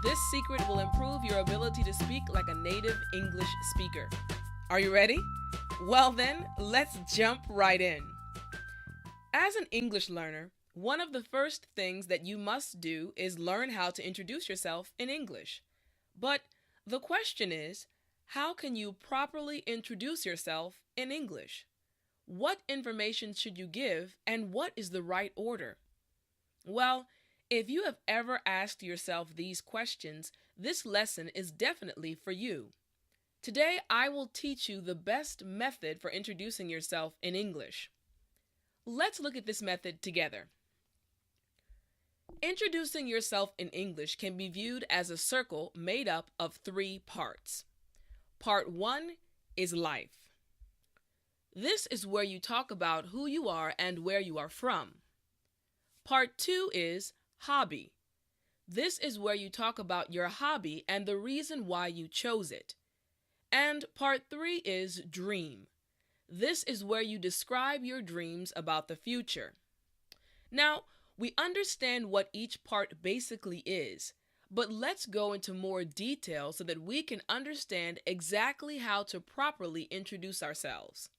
This secret will improve your ability to speak like a native English speaker. Are you ready? Well, then, let's jump right in. As an English learner, one of the first things that you must do is learn how to introduce yourself in English. But the question is, how can you properly introduce yourself in English? What information should you give, and what is the right order? Well, if you have ever asked yourself these questions, this lesson is definitely for you. Today, I will teach you the best method for introducing yourself in English. Let's look at this method together. Introducing yourself in English can be viewed as a circle made up of 3 parts. Part 1 is life. This is where you talk about who you are and where you are from. Part 2 is hobby. This is where you talk about your hobby and the reason why you chose it. And part 3 is dream. This is where you describe your dreams about the future. Now, we understand what each part basically is, but let's go into more detail so that we can understand exactly how to properly introduce ourselves.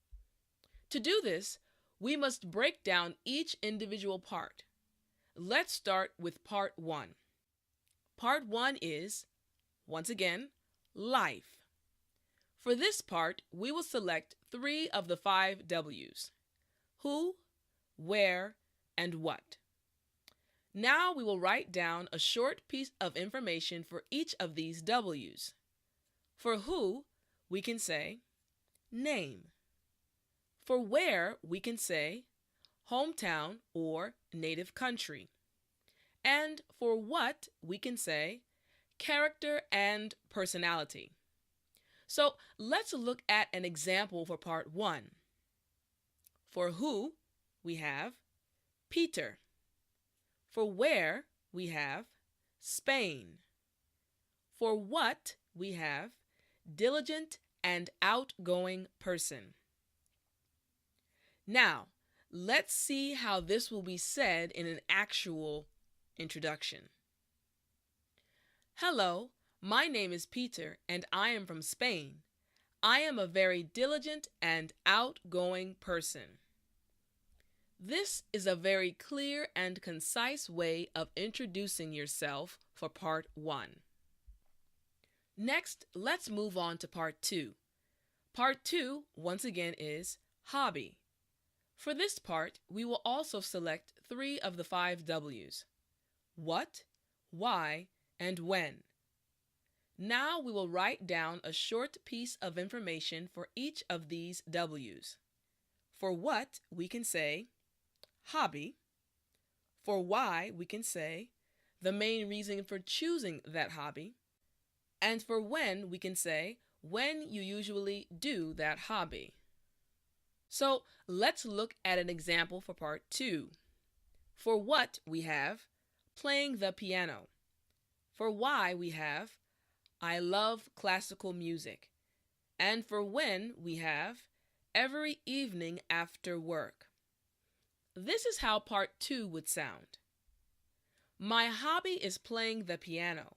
To do this, we must break down each individual part. Let's start with part 1. Part 1 is, once again, life. For this part, we will select 3 of the 5 W's: who, where, and what. Now we will write down a short piece of information for each of these W's. For who, we can say name. For where, we can say hometown or native country. And for what, we can say character and personality. So let's look at an example for part 1. For who, we have Peter. For where, we have Spain. For what, we have diligent and outgoing person. Now, let's see how this will be said in an actual introduction. Hello, my name is Peter and I am from Spain. I am a very diligent and outgoing person. This is a very clear and concise way of introducing yourself for part 1. Next, let's move on to part 2. Part 2, once again, is hobby. For this part, we will also select 3 of the 5 W's: what, why, and when. Now we will write down a short piece of information for each of these W's. For what, we can say hobby. For why, we can say the main reason for choosing that hobby. And for when, we can say when you usually do that hobby. So let's look at an example for part 2. For what, we have playing the piano. For why, we have I love classical music. And for when, we have every evening after work. This is how part 2 would sound. My hobby is playing the piano.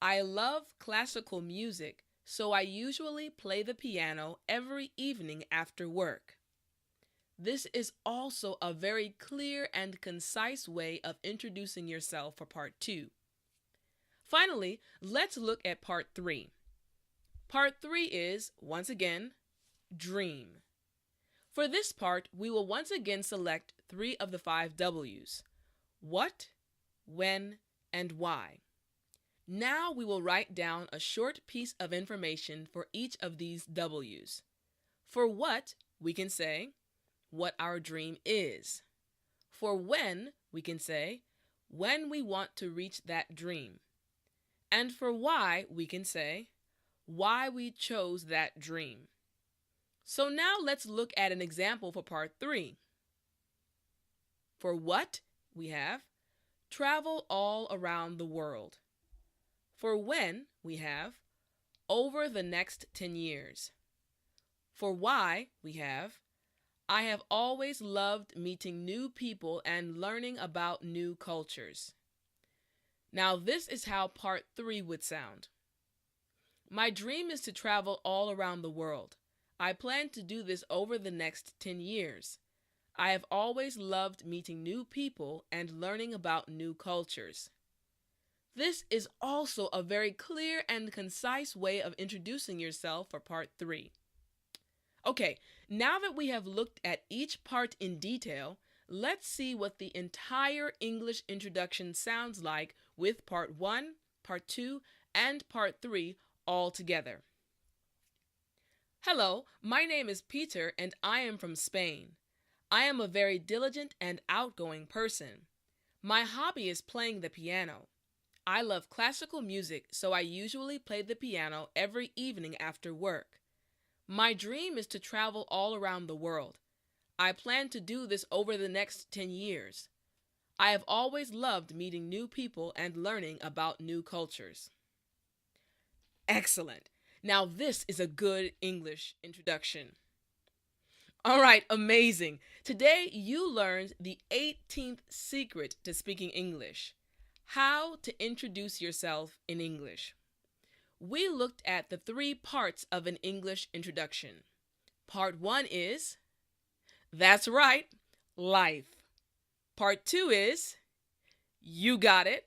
I love classical music, so I usually play the piano every evening after work. This is also a very clear and concise way of introducing yourself for part 2. Finally, let's look at part 3. Part 3 is, once again, dream. For this part, we will once again select 3 of the 5 W's: what, when, and why. Now we will write down a short piece of information for each of these W's. For what, we can say what our dream is. For when, we can say when we want to reach that dream. And for why, we can say why we chose that dream. So now let's look at an example for part 3. For what, we have travel all around the world. For when, we have over the next 10 years. For why, we have I have always loved meeting new people and learning about new cultures. Now, this is how part 3 would sound. My dream is to travel all around the world. I plan to do this over the next 10 years. I have always loved meeting new people and learning about new cultures. This is also a very clear and concise way of introducing yourself for part 3. Okay, now that we have looked at each part in detail, let's see what the entire English introduction sounds like with part 1, part 2, and part 3 all together. Hello, my name is Peter and I am from Spain. I am a very diligent and outgoing person. My hobby is playing the piano. I love classical music, so I usually play the piano every evening after work. My dream is to travel all around the world. I plan to do this over the next 10 years. I have always loved meeting new people and learning about new cultures. Excellent. Now this is a good English introduction. All right, amazing. Today you learned the 18th secret to speaking English. How to introduce yourself in English. We looked at the 3 parts of an English introduction. Part 1 is, that's right, life. Part 2 is, you got it.